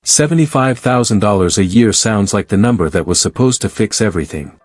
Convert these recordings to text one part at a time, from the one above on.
$75,000 a year sounds like the number that was supposed to fix everything.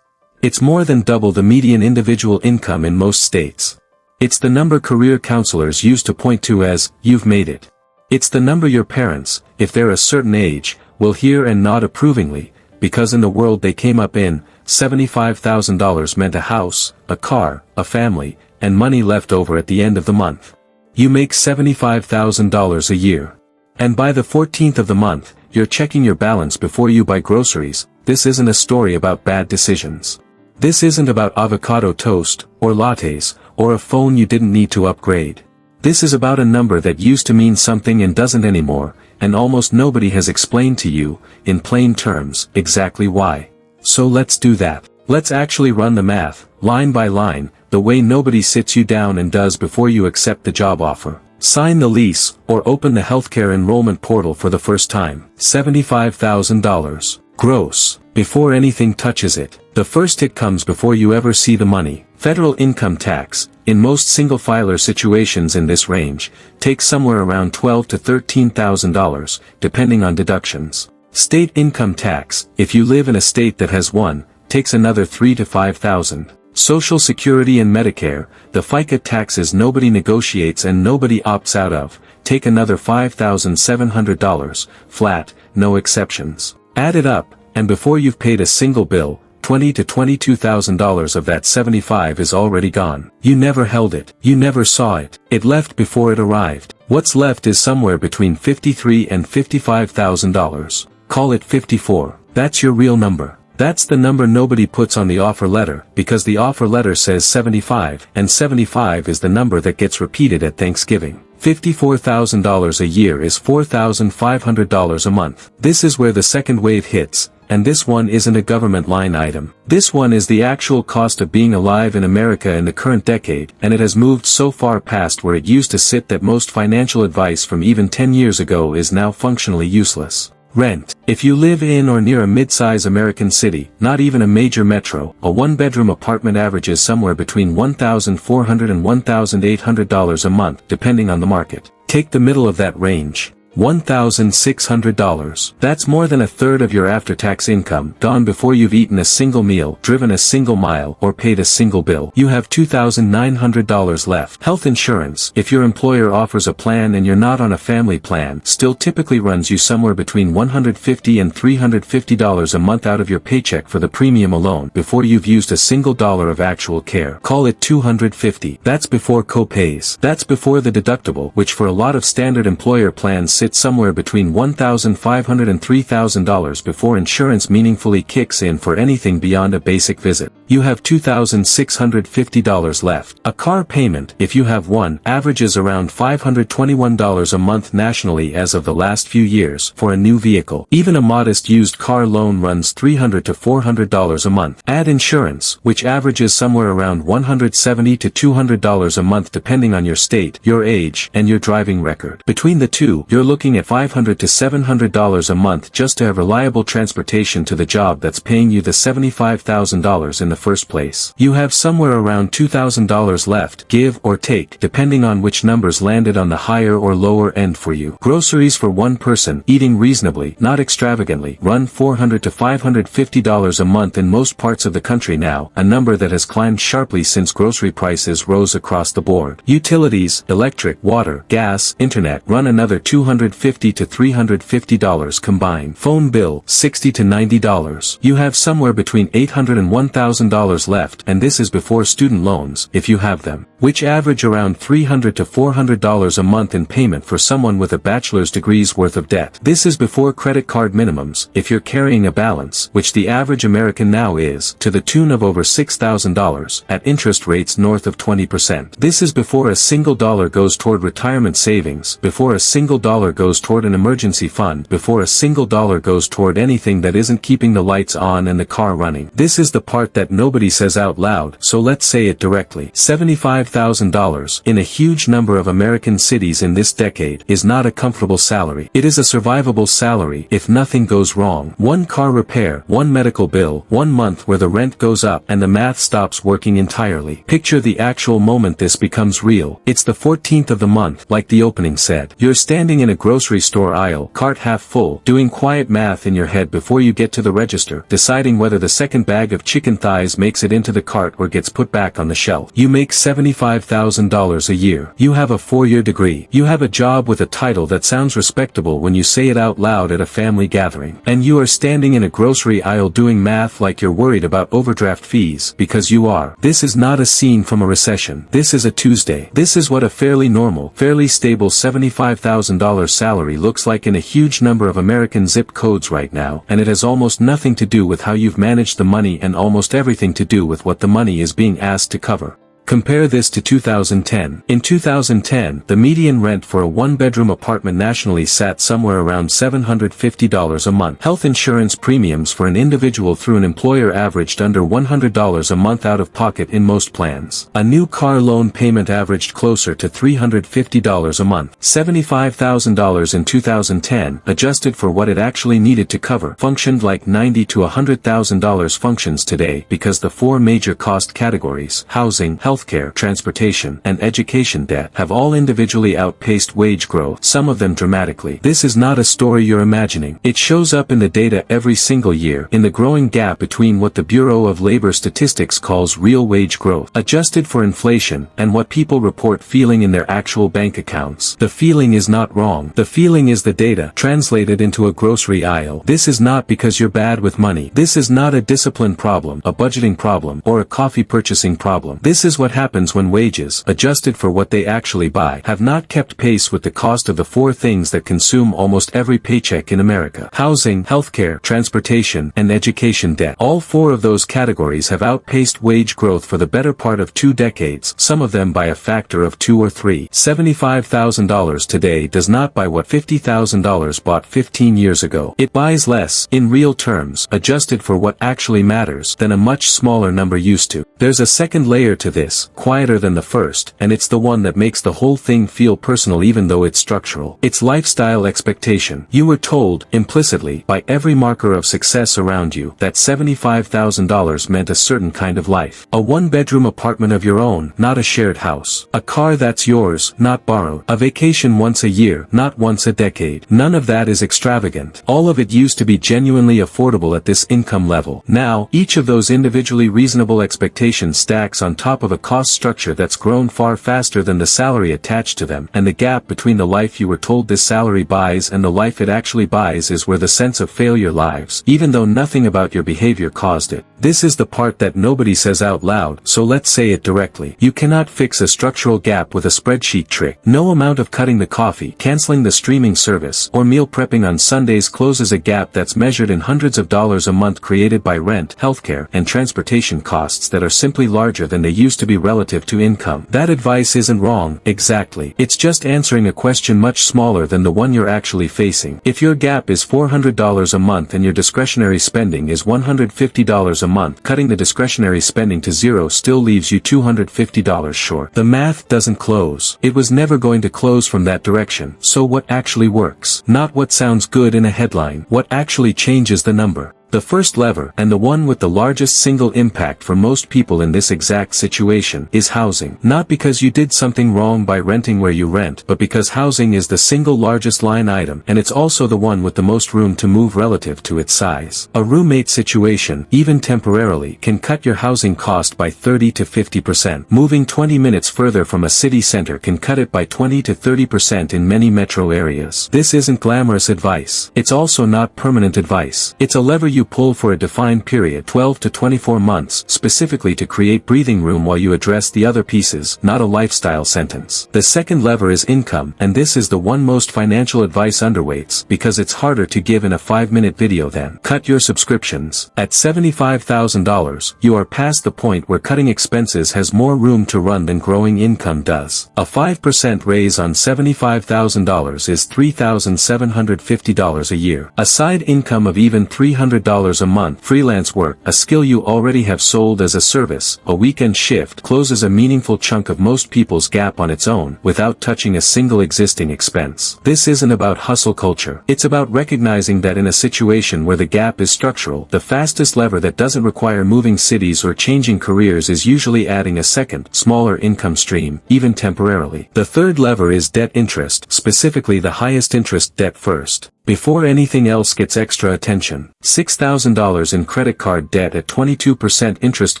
It's more than double the median individual income in most states. It's the number career counselors used to point to as, "You've made it." It's the number your parents, if they're a certain age, will hear and nod approvingly, because in the world they came up in, $75,000 meant a house, a car, a family, and money left over at the end of the month. You make $75,000 a year. And by the 14th of the month, you're checking your balance before you buy groceries. This isn't a story about bad decisions. This isn't about avocado toast, or lattes, or a phone you didn't need to upgrade. This is about a number that used to mean something and doesn't anymore, and almost nobody has explained to you, in plain terms, exactly why. So let's do that. Let's actually run the math, line by line, the way nobody sits you down and does before you accept the job offer. Sign the lease, or open the healthcare enrollment portal for the first time. $75,000. Gross. Before anything touches it. The first hit comes before you ever see the money. Federal income tax, in most single-filer situations in this range, takes somewhere around $12,000 to $13,000, depending on deductions. State income tax, if you live in a state that has one, takes another $3,000 to $5,000. Social Security and Medicare, the FICA taxes nobody negotiates and nobody opts out of, take another $5,700, flat, no exceptions. Add it up, and before you've paid a single bill, $20,000 to $22,000 of that 75 is already gone. You never held it. You never saw it. It left before it arrived. What's left is somewhere between $53,000 and $55,000. Call it 54. That's your real number. That's the number nobody puts on the offer letter, because the offer letter says 75, and 75 is the number that gets repeated at Thanksgiving. $54,000 a year is $4,500 a month. This is where the second wave hits, and this one isn't a government line item. This one is the actual cost of being alive in America in the current decade, and it has moved so far past where it used to sit that most financial advice from even 10 years ago is now functionally useless. Rent. If you live in or near a mid-size American city, not even a major metro, a one-bedroom apartment averages somewhere between $1,400 and $1,800 a month depending on the market. Take the middle of that range. $1,600. That's more than a third of your after-tax income, gone before you've eaten a single meal, driven a single mile, or paid a single bill. You have $2,900 left. Health insurance, if your employer offers a plan and you're not on a family plan, still typically runs you somewhere between $150 and $350 a month out of your paycheck for the premium alone, before you've used a single dollar of actual care. Call it $250. That's before co-pays. That's before the deductible, which for a lot of standard employer plans sits somewhere between $1,500 and $3,000 before insurance meaningfully kicks in for anything beyond a basic visit. You have $2,650 left. A car payment, if you have one, averages around $521 a month nationally as of the last few years for a new vehicle. Even a modest used car loan runs $300 to $400 a month. Add insurance, which averages somewhere around $170 to $200 a month depending on your state, your age, and your driving record. Between the two, you're looking at $500 to $700 a month just to have reliable transportation to the job that's paying you the $75,000 in the first place. You have somewhere around $2,000 left, give or take, depending on which numbers landed on the higher or lower end for you. Groceries for one person, eating reasonably, not extravagantly, run $400 to $550 a month in most parts of the country now, a number that has climbed sharply since grocery prices rose across the board. Utilities, electric, water, gas, internet, run another $250 to $350 combined. Phone bill, $60 to $90. You have somewhere between $800 and $1,000 left, and this is before student loans, if you have them, which average around $300 to $400 a month in payment for someone with a bachelor's degree's worth of debt. This is before credit card minimums, if you're carrying a balance, which the average American now is, to the tune of over $6,000, at interest rates north of 20%. This is before a single dollar goes toward retirement savings, before a single dollar goes toward an emergency fund, before a single dollar goes toward anything that isn't keeping the lights on and the car running. This is the part that nobody says out loud, so let's say it directly. $75,000, in a huge number of American cities in this decade, is not a comfortable salary. It is a survivable salary if nothing goes wrong. One car repair, one medical bill, 1 month where the rent goes up and the math stops working entirely. Picture the actual moment this becomes real. It's the 14th of the month, like the opening said. You're standing in a grocery store aisle, cart half full, doing quiet math in your head before you get to the register, deciding whether the second bag of chicken thighs makes it into the cart or gets put back on the shelf. You make $75,000 a year. You have a 4-year degree. You have a job with a title that sounds respectable when you say it out loud at a family gathering. And you are standing in a grocery aisle doing math like you're worried about overdraft fees, because you are. This is not a scene from a recession. This is a Tuesday. This is what a fairly normal, fairly stable $75,000 salary looks like in a huge number of American zip codes right now, and it has almost nothing to do with how you've managed the money and almost everything to do with what the money is being asked to cover. Compare this to 2010. In 2010, the median rent for a one-bedroom apartment nationally sat somewhere around $750 a month. Health insurance premiums for an individual through an employer averaged under $100 a month out of pocket in most plans. A new car loan payment averaged closer to $350 a month. $75,000 in 2010, adjusted for what it actually needed to cover, functioned like $90,000 to $100,000 functions today because the four major cost categories, housing, healthcare, transportation, and education debt, have all individually outpaced wage growth, some of them dramatically. This is not a story you're imagining. It shows up in the data every single year, in the growing gap between what the Bureau of Labor Statistics calls real wage growth, adjusted for inflation, and what people report feeling in their actual bank accounts. The feeling is not wrong. The feeling is the data, translated into a grocery aisle. This is not because you're bad with money. This is not a discipline problem, a budgeting problem, or a coffee purchasing problem. This is what happens when wages, adjusted for what they actually buy, have not kept pace with the cost of the four things that consume almost every paycheck in America: housing, healthcare, transportation, and education debt. All four of those categories have outpaced wage growth for the better part of 2 decades, some of them by a factor of 2 or 3. $75,000 today does not buy what $50,000 bought 15 years ago. It buys less, in real terms, adjusted for what actually matters, than a much smaller number used to. There's a second layer to this, quieter than the first, and it's the one that makes the whole thing feel personal even though it's structural. It's lifestyle expectation. You were told, implicitly, by every marker of success around you, that $75,000 meant a certain kind of life. A one-bedroom apartment of your own, not a shared house. A car that's yours, not borrowed. A vacation once a year, not once a decade. None of that is extravagant. All of it used to be genuinely affordable at this income level. Now, each of those individually reasonable expectations stacks on top of a cost structure that's grown far faster than the salary attached to them, and the gap between the life you were told this salary buys and the life it actually buys is where the sense of failure lives, even though nothing about your behavior caused it. This is the part that nobody says out loud, so let's say it directly. You cannot fix a structural gap with a spreadsheet trick. No amount of cutting the coffee, canceling the streaming service, or meal prepping on Sundays closes a gap that's measured in hundreds of dollars a month created by rent, healthcare, and transportation costs that are simply larger than they used to be relative to income. That advice isn't wrong, exactly. It's just answering a question much smaller than the one you're actually facing. If your gap is $400 a month and your discretionary spending is $150 a month, cutting the discretionary spending to zero still leaves you $250 short. The math doesn't close. It was never going to close from that direction. So what actually works? Not what sounds good in a headline. What actually changes the number? The first lever, and the one with the largest single impact for most people in this exact situation, is housing. Not because you did something wrong by renting where you rent, but because housing is the single largest line item, and it's also the one with the most room to move relative to its size. A roommate situation, even temporarily, can cut your housing cost by 30 to 50%. Moving 20 minutes further from a city center can cut it by 20 to 30% in many metro areas. This isn't glamorous advice. It's also not permanent advice. It's a lever you pull for a defined period, 12 to 24 months, specifically to create breathing room while you address the other pieces, not a lifestyle sentence. The second lever is income, and this is the one most financial advice underweights, because it's harder to give in a 5-minute video than cut your subscriptions. At $75,000, you are past the point where cutting expenses has more room to run than growing income does. A 5% raise on $75,000 is $3,750 a year. A side income of even $300 $100 a month. Freelance work, a skill you already have sold as a service, a weekend shift, closes a meaningful chunk of most people's gap on its own, without touching a single existing expense. This isn't about hustle culture. It's about recognizing that in a situation where the gap is structural, the fastest lever that doesn't require moving cities or changing careers is usually adding a second, smaller income stream, even temporarily. The third lever is debt interest, specifically the highest interest debt first. Before anything else gets extra attention, $6,000 in credit card debt at 22% interest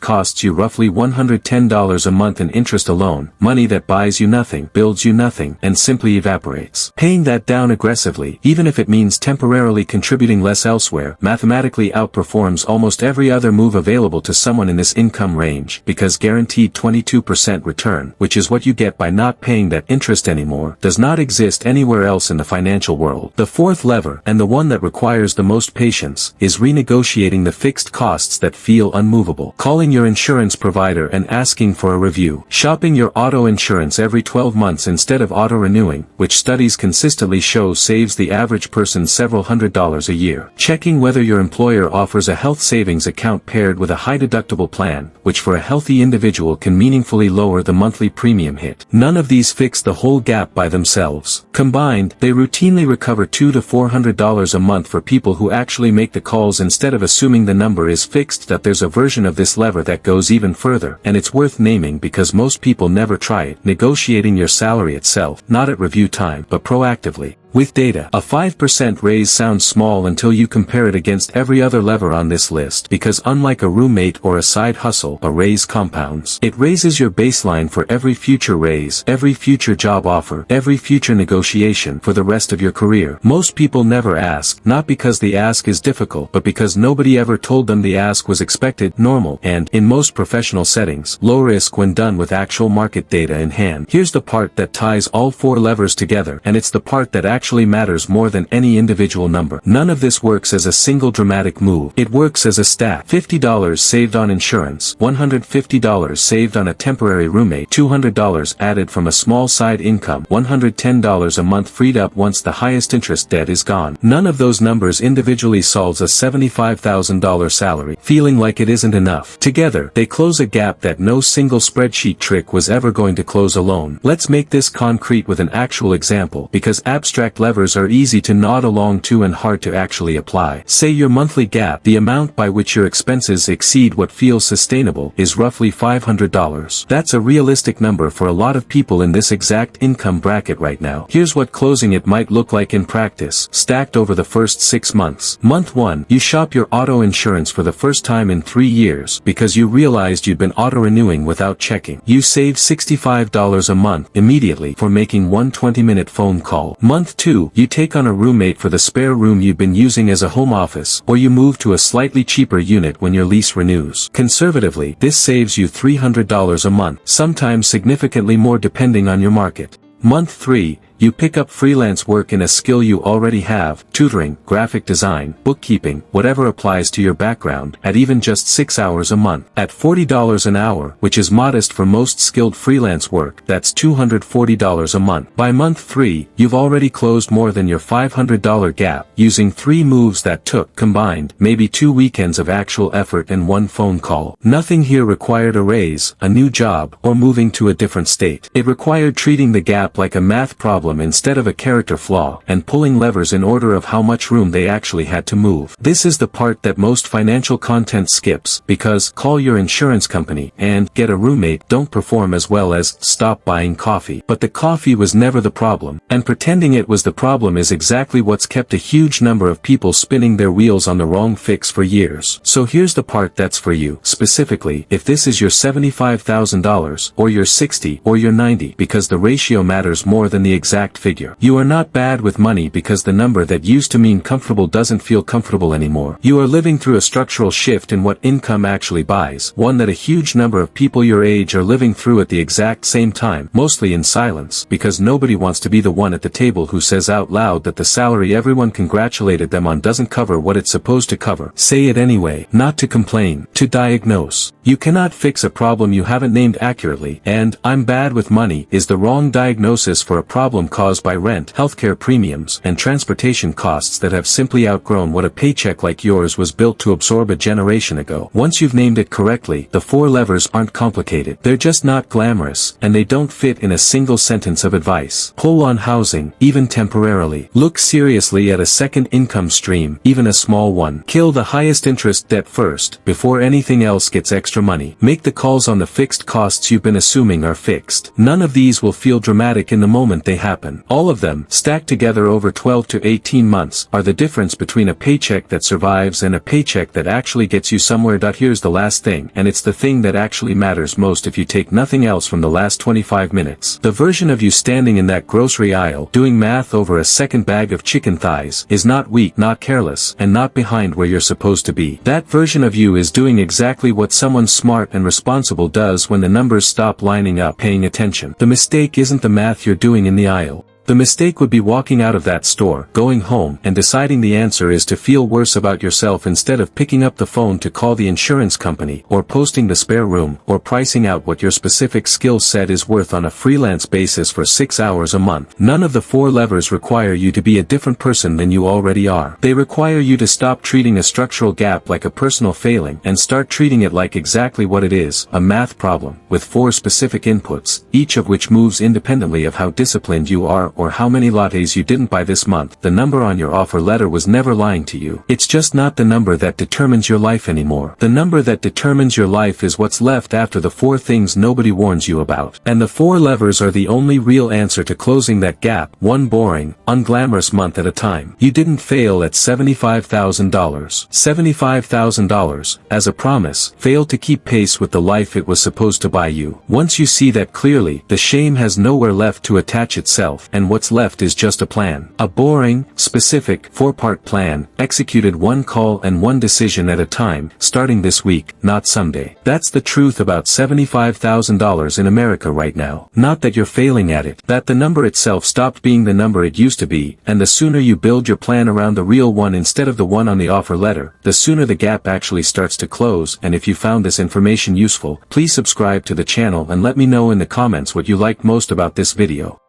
costs you roughly $110 a month in interest alone, money that buys you nothing, builds you nothing, and simply evaporates. Paying that down aggressively, even if it means temporarily contributing less elsewhere, mathematically outperforms almost every other move available to someone in this income range, because guaranteed 22% return, which is what you get by not paying that interest anymore, does not exist anywhere else in the financial world. The fourth lever, and the one that requires the most patience, is renegotiating the fixed costs that feel unmovable. Calling your insurance provider and asking for a review. Shopping your auto insurance every 12 months instead of auto-renewing, which studies consistently show saves the average person several $100s a year. Checking whether your employer offers a health savings account paired with a high-deductible plan, which for a healthy individual can meaningfully lower the monthly premium hit. None of these fix the whole gap by themselves. Combined, they routinely recover $200 to $400 a month for people who actually make the calls instead of assuming the number is fixed. That there's a version of this lever that goes even further, and it's worth naming because most people never try it. Negotiating your salary itself, not at review time, but proactively. With data, a 5% raise sounds small until you compare it against every other lever on this list, because unlike a roommate or a side hustle, a raise compounds. It raises your baseline for every future raise, every future job offer, every future negotiation for the rest of your career. Most people never ask, not because the ask is difficult, but because nobody ever told them the ask was expected, normal, and, in most professional settings, low risk when done with actual market data in hand. Here's the part that ties all four levers together, and it's the part that actually matters more than any individual number. None of this works as a single dramatic move. It works as a stack. $50 saved on insurance, $150 saved on a temporary roommate, $200 added from a small side income, $110 a month freed up once the highest interest debt is gone. None of those numbers individually solves a $75,000 salary, feeling like it isn't enough. Together, they close a gap that no single spreadsheet trick was ever going to close alone. Let's make this concrete with an actual example, because abstract levers are easy to nod along to and hard to actually apply. Say your monthly gap, the amount by which your expenses exceed what feels sustainable, is roughly $500. That's a realistic number for a lot of people in this exact income bracket right now. Here's what closing it might look like in practice, stacked over the first 6 months. Month 1, you shop your auto insurance for the first time in 3 years, because you realized you'd been auto-renewing without checking. You save $65 a month immediately for making one 20-minute phone call. Month 2, you take on a roommate for the spare room you've been using as a home office, or you move to a slightly cheaper unit when your lease renews. Conservatively, this saves you $300 a month, sometimes significantly more depending on your market. Month 3, you pick up freelance work in a skill you already have, tutoring, graphic design, bookkeeping, whatever applies to your background, at even just 6 hours a month. At $40 an hour, which is modest for most skilled freelance work, that's $240 a month. By month 3, you've already closed more than your $500 gap, using 3 moves that took, combined, maybe 2 weekends of actual effort and 1 phone call. Nothing here required a raise, a new job, or moving to a different state. It required treating the gap like a math problem instead of a character flaw, and pulling levers in order of how much room they actually had to move. This is the part that most financial content skips, because call your insurance company and get a roommate don't perform as well as stop buying coffee. But the coffee was never the problem, and pretending it was the problem is exactly what's kept a huge number of people spinning their wheels on the wrong fix for years. So here's the part that's for you, specifically, if this is your $75,000, or your $60,000, or your $90,000, because the ratio matters more than the exact figure. You are not bad with money because the number that used to mean comfortable doesn't feel comfortable anymore. You are living through a structural shift in what income actually buys, one that a huge number of people your age are living through at the exact same time, mostly in silence, because nobody wants to be the one at the table who says out loud that the salary everyone congratulated them on doesn't cover what it's supposed to cover. Say it anyway, not to complain, to diagnose. You cannot fix a problem you haven't named accurately, and "I'm bad with money" is the wrong diagnosis for a problem caused by rent, healthcare premiums, and transportation costs that have simply outgrown what a paycheck like yours was built to absorb a generation ago. Once you've named it correctly, the 4 levers aren't complicated. They're just not glamorous, and they don't fit in a single sentence of advice. Pull on housing, even temporarily. Look seriously at a second income stream, even a small one. Kill the highest interest debt first, before anything else gets extra money. Make the calls on the fixed costs you've been assuming are fixed. None of these will feel dramatic in the moment they happen. All of them, stacked together over 12 to 18 months, are the difference between a paycheck that survives and a paycheck that actually gets you somewhere. Here's the last thing, and it's the thing that actually matters most if you take nothing else from the last 25 minutes. The version of you standing in that grocery aisle, doing math over a second bag of chicken thighs, is not weak, not careless, and not behind where you're supposed to be. That version of you is doing exactly what someone smart and responsible does when the numbers stop lining up, paying attention. The mistake isn't the math you're doing in the aisle. The mistake would be walking out of that store, going home, and deciding the answer is to feel worse about yourself instead of picking up the phone to call the insurance company, or posting the spare room, or pricing out what your specific skill set is worth on a freelance basis for 6 hours a month. None of the 4 levers require you to be a different person than you already are. They require you to stop treating a structural gap like a personal failing and start treating it like exactly what it is, a math problem, with 4 specific inputs, each of which moves independently of how disciplined you are or how many lattes you didn't buy this month. The number on your offer letter was never lying to you. It's just not the number that determines your life anymore. The number that determines your life is what's left after the 4 things nobody warns you about. And the 4 levers are the only real answer to closing that gap, one boring, unglamorous month at a time. You didn't fail at $75,000. $75,000, as a promise, failed to keep pace with the life it was supposed to buy you. Once you see that clearly, the shame has nowhere left to attach itself, and what's left is just a plan. A boring, specific, 4-part plan, executed one call and one decision at a time, starting this week, not someday. That's the truth about $75,000 in America right now. Not that you're failing at it, that the number itself stopped being the number it used to be, and the sooner you build your plan around the real one instead of the one on the offer letter, the sooner the gap actually starts to close. And if you found this information useful, please subscribe to the channel and let me know in the comments what you liked most about this video.